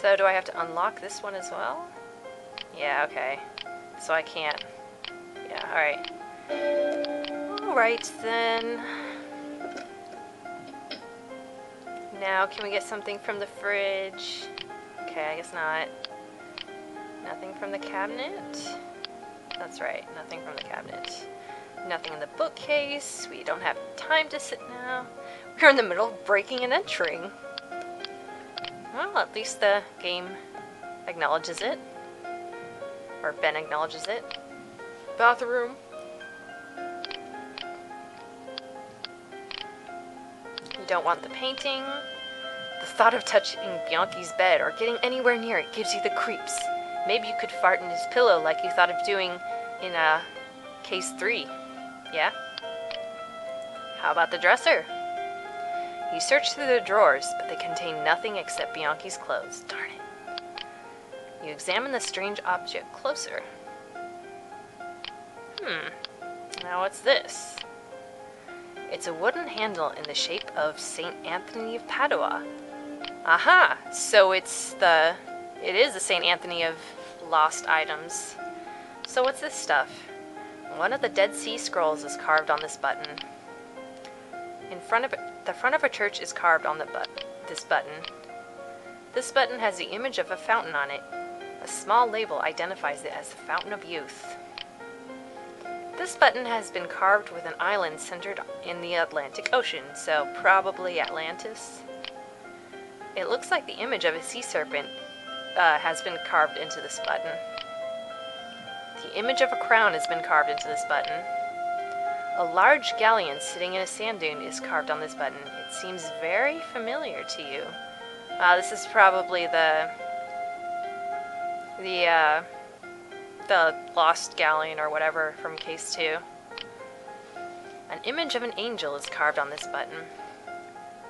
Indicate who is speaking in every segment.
Speaker 1: So do I have to unlock this one as well? Yeah, okay. So I can't. Yeah, alright. Alright then. Now, can we get something from the fridge? Okay, I guess not. Nothing from the cabinet? That's right, nothing from the cabinet. Nothing in the bookcase. We don't have time to sit now. We're in the middle of breaking and entering. Well, at least the game acknowledges it. Or Ben acknowledges it. Bathroom. You don't want the painting. The thought of touching Bianchi's bed or getting anywhere near it gives you the creeps. Maybe you could fart in his pillow like you thought of doing in case 3. Yeah? How about the dresser? You search through the drawers, but they contain nothing except Bianchi's clothes. Darn it. You examine the strange object closer. Now what's this? It's a wooden handle in the shape of St. Anthony of Padua. Aha! So it is the St. Anthony of lost items. So what's this stuff? One of the Dead Sea Scrolls is carved on this button. The front of a church is carved on this button. This button has the image of a fountain on it. A small label identifies it as the Fountain of Youth. This button has been carved with an island centered in the Atlantic Ocean, so probably Atlantis. It looks like the image of a sea serpent has been carved into this button. The image of a crown has been carved into this button. A large galleon sitting in a sand dune is carved on this button. It seems very familiar to you. This is probably the lost galleon or whatever from case 2. An image of an angel is carved on this button.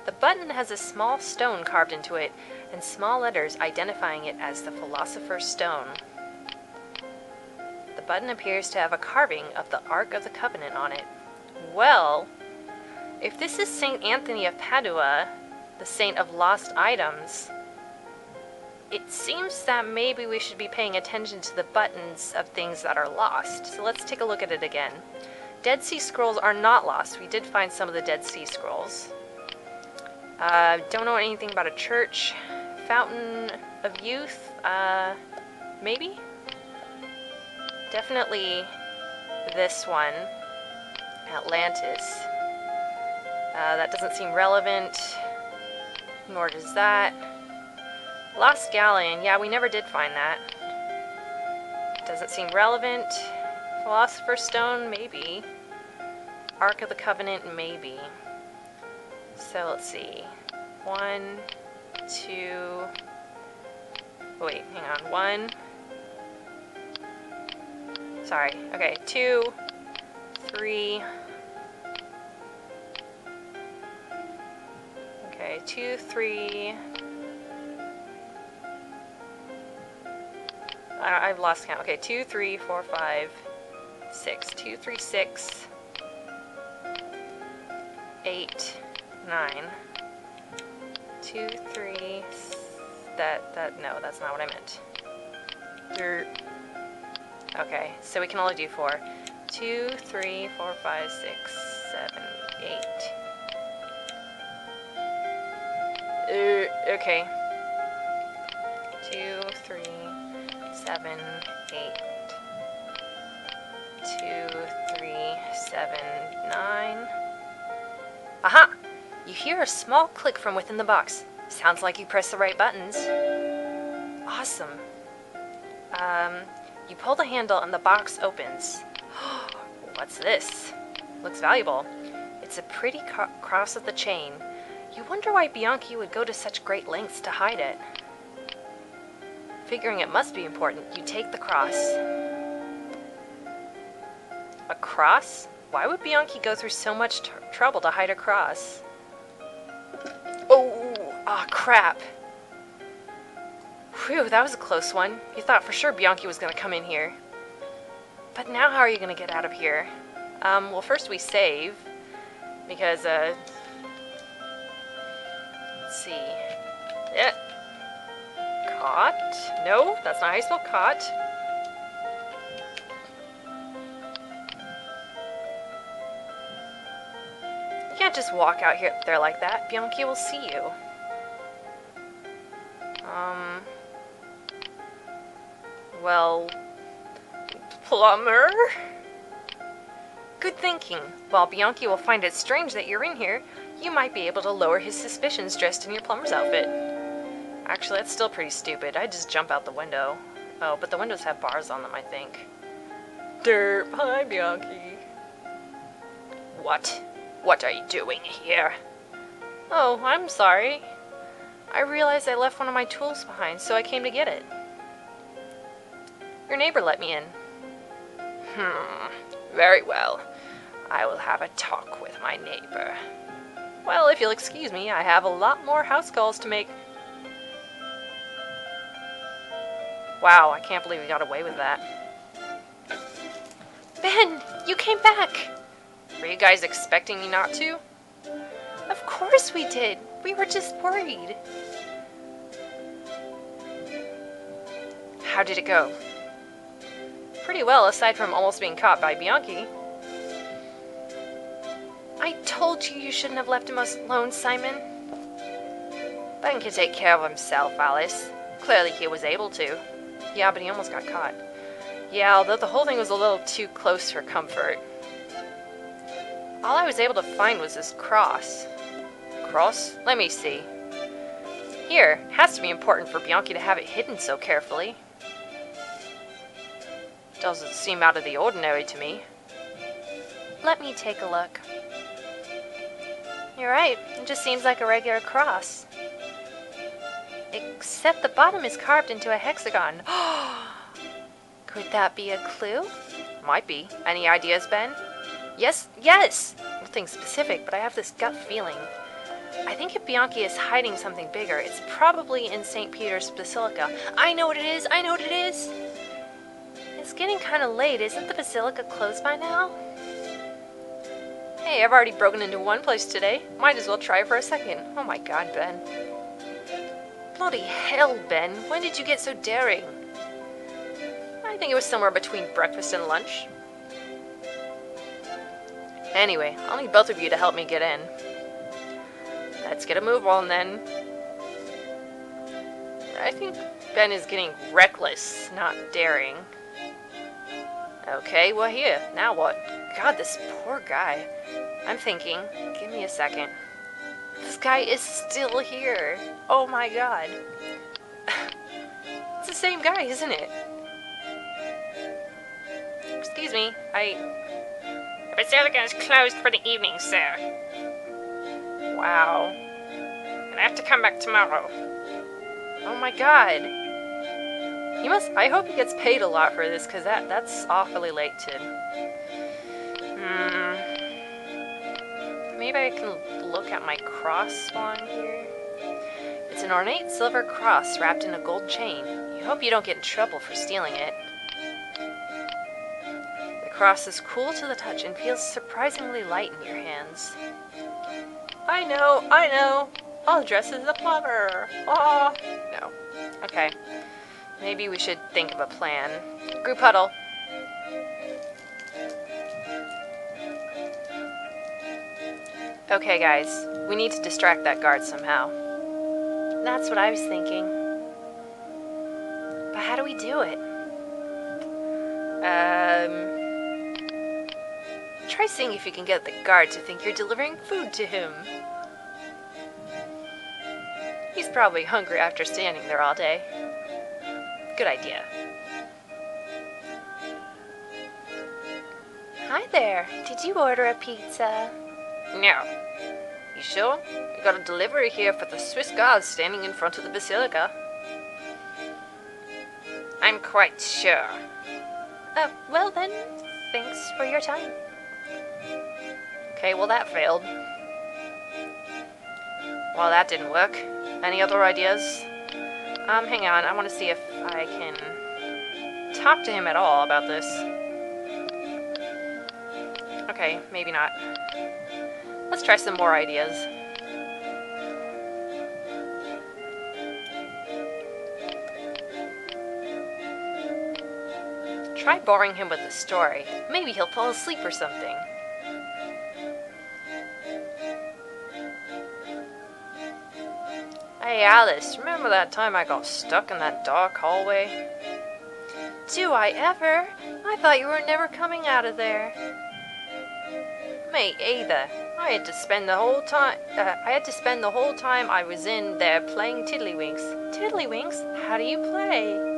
Speaker 1: The button has a small stone carved into it and small letters identifying it as the Philosopher's Stone. The button appears to have a carving of the Ark of the Covenant on it. Well, if this is St. Anthony of Padua, the saint of lost items, it seems that maybe we should be paying attention to the buttons of things that are lost. So let's take a look at it again. Dead Sea Scrolls are not lost. We did find some of the Dead Sea Scrolls. Don't know anything about a church. Fountain of Youth, maybe? Definitely this one, Atlantis. That doesn't seem relevant, nor does that. Lost Galleon, yeah, we never did find that. Doesn't seem relevant. Philosopher's Stone, maybe. Ark of the Covenant, maybe. So let's see. 1, 2... Wait, hang on. 1... Sorry. Okay, 2, 3... Okay, 2, 3... I've lost count. Okay, 2, 3, 4, 5, 6. 2, 3, 6... 8, 9... 2, 3... No, that's not what I meant. Okay, so we can only do 4. 2, 3, 4, 5, 6, 7, 8. Okay. 2, 3, 7, 8. 2, 3, 7, 9. Aha! You hear a small click from within the box. Sounds like you pressed the right buttons. Awesome. You pull the handle and the box opens. What's this? Looks valuable. It's a pretty cross of the chain. You wonder why Bianchi would go to such great lengths to hide it. Figuring it must be important, you take the cross. A cross? Why would Bianchi go through so much trouble to hide a cross? Oh, crap. Whew, that was a close one. You thought for sure Bianchi was going to come in here. But now how are you going to get out of here? Well, first we save. Because, let's see. Yeah. Cot? No, that's not how you spell cot. You can't just walk out here there like that. Bianchi will see you. Well, plumber? Good thinking. While Bianchi will find it strange that you're in here, you might be able to lower his suspicions dressed in your plumber's outfit. Actually, that's still pretty stupid. I'd just jump out the window. Oh, but the windows have bars on them, I think. Derp, hi, Bianchi. What? What are you doing here? Oh, I'm sorry. I realized I left one of my tools behind, so I came to get it. Your neighbor let me in. Very well. I will have a talk with my neighbor. Well, if you'll excuse me, I have a lot more house calls to make. Wow, I can't believe we got away with that. Ben, you came back! Were you guys expecting me not to? Of course we did. We were just worried. How did it go? Pretty well, aside from almost being caught by Bianchi. I told you you shouldn't have left him alone, Simon. Ben can take care of himself, Alice. Clearly he was able to. Yeah, but he almost got caught. Yeah, although the whole thing was a little too close for comfort. All I was able to find was this cross. Cross? Let me see. Here, it has to be important for Bianchi to have it hidden so carefully. Doesn't seem out of the ordinary to me. Let me take a look. You're right, it just seems like a regular cross. Except the bottom is carved into a hexagon. Could that be a clue? Might be. Any ideas, Ben? Yes! Nothing specific, but I have this gut feeling. I think if Bianchi is hiding something bigger, it's probably in St. Peter's Basilica. I know what it is! It's getting kind of late. Isn't the Basilica closed by now? Hey, I've already broken into one place today. Might as well try for a second. Oh my god, Ben. Bloody hell, Ben. When did you get so daring? I think it was somewhere between breakfast and lunch. Anyway, I'll need both of you to help me get in. Let's get a move on then. I think Ben is getting reckless, not daring. Okay, well here, now what? God, this poor guy. I'm thinking, give me a second. This guy is still here. Oh my god. It's the same guy, isn't it? Excuse me, The Basilica is closed for the evening, sir. Wow. And I have to come back tomorrow. Oh my god. I hope he gets paid a lot for this, because that's awfully late, Tid. Maybe I can look at my cross on here. It's an ornate silver cross wrapped in a gold chain. You hope you don't get in trouble for stealing it. The cross is cool to the touch and feels surprisingly light in your hands. I know! I'll dress as a plumber! Oh! No. Okay. Maybe we should think of a plan. Group huddle. Okay, guys. We need to distract that guard somehow. That's what I was thinking. But how do we do it? Try seeing if you can get the guard to think you're delivering food to him. He's probably hungry after standing there all day. Good idea. Hi there. Did you order a pizza? No. You sure? We got a delivery here for the Swiss guards standing in front of the Basilica. I'm quite sure. Well then, thanks for your time. Okay, well that failed. Well, that didn't work. Any other ideas? Hang on, I want to see if I can talk to him at all about this. Okay, maybe not. Let's try some more ideas. Try boring him with a story. Maybe he'll fall asleep or something. Hey Alice, remember that time I got stuck in that dark hallway? Do I ever? I thought you were never coming out of there. Me either. I had to spend the whole time I was in there playing Tiddlywinks. Tiddlywinks? How do you play?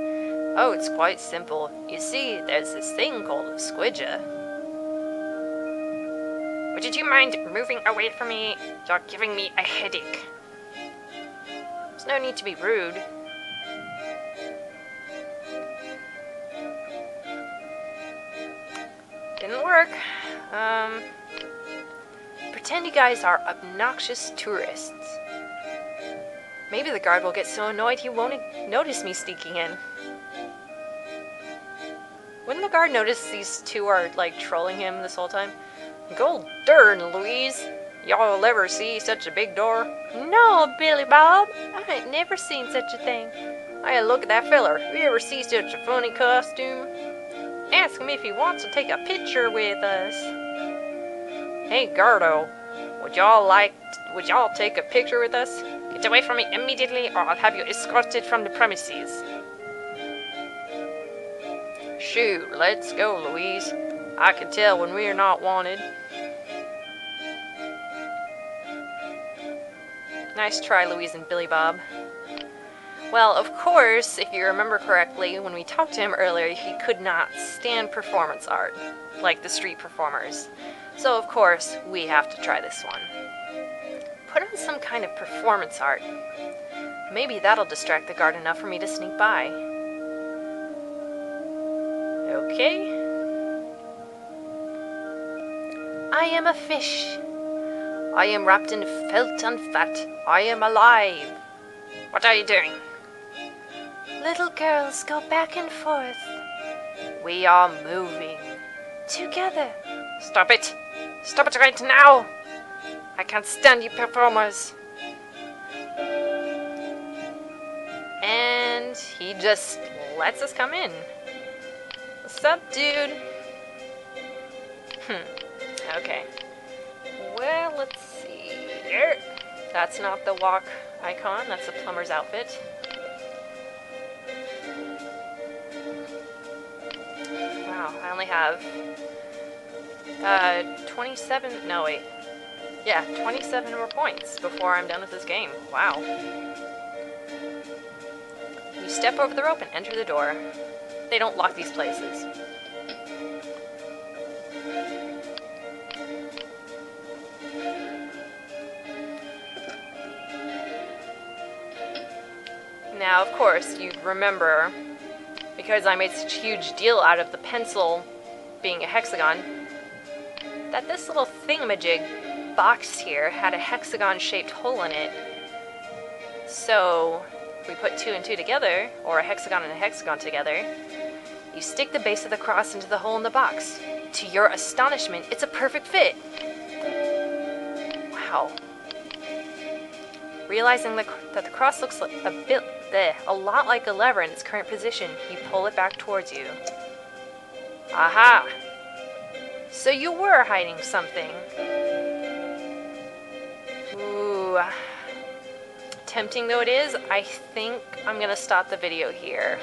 Speaker 1: Oh, it's quite simple. You see, there's this thing called a squidger. Would you mind moving away from me? You're giving me a headache. There's no need to be rude. Didn't work. Pretend you guys are obnoxious tourists. Maybe the guard will get so annoyed he won't notice me sneaking in. Wouldn't the guard notice these two are, like, trolling him this whole time? Gold darn, Louise! Y'all ever see such a big door? No, Billy Bob! I ain't never seen such a thing. Hey, look at that feller. You ever see such a funny costume? Ask him if he wants to take a picture with us. Hey, Gardo, would y'all take a picture with us? Get away from me immediately or I'll have you escorted from the premises. Shoot, let's go, Louise. I can tell when we are not wanted. Nice try, Louise and Billy Bob. Well, of course, if you remember correctly, when we talked to him earlier, he could not stand performance art, like the street performers. So, of course, we have to try this one. Put on some kind of performance art. Maybe that'll distract the guard enough for me to sneak by. Okay. I am a fish. I am wrapped in felt and fat. I am alive. What are you doing? Little girls go back and forth. We are moving. Together. Stop it. Stop it right now. I can't stand you performers. And he just lets us come in. What's up, dude? Okay. Well, let's see. That's not the walk icon. That's a plumber's outfit. Wow, I only have 27. No, wait. Yeah, 27 more points before I'm done with this game. Wow. You step over the rope and enter the door. They don't lock these places. Now, of course, you remember, because I made such a huge deal out of the pencil being a hexagon, that this little thingamajig box here had a hexagon-shaped hole in it. So, we put 2 and 2 together, or a hexagon and a hexagon together. You stick the base of the cross into the hole in the box. To your astonishment, it's a perfect fit. Wow. Realizing that the cross looks like a lot like a lever in its current position, you pull it back towards you. Aha! So you were hiding something. Ooh. Tempting though it is, I think I'm gonna stop the video here.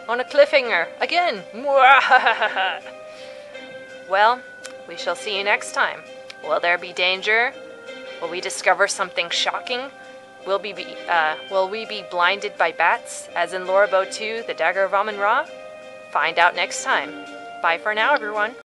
Speaker 1: On a cliffhanger, again! Well, we shall see you next time. Will there be danger? Will we discover something shocking? Will we be blinded by bats, as in Lorabo 2, The Dagger of Amun-Ra? Find out next time. Bye for now, everyone.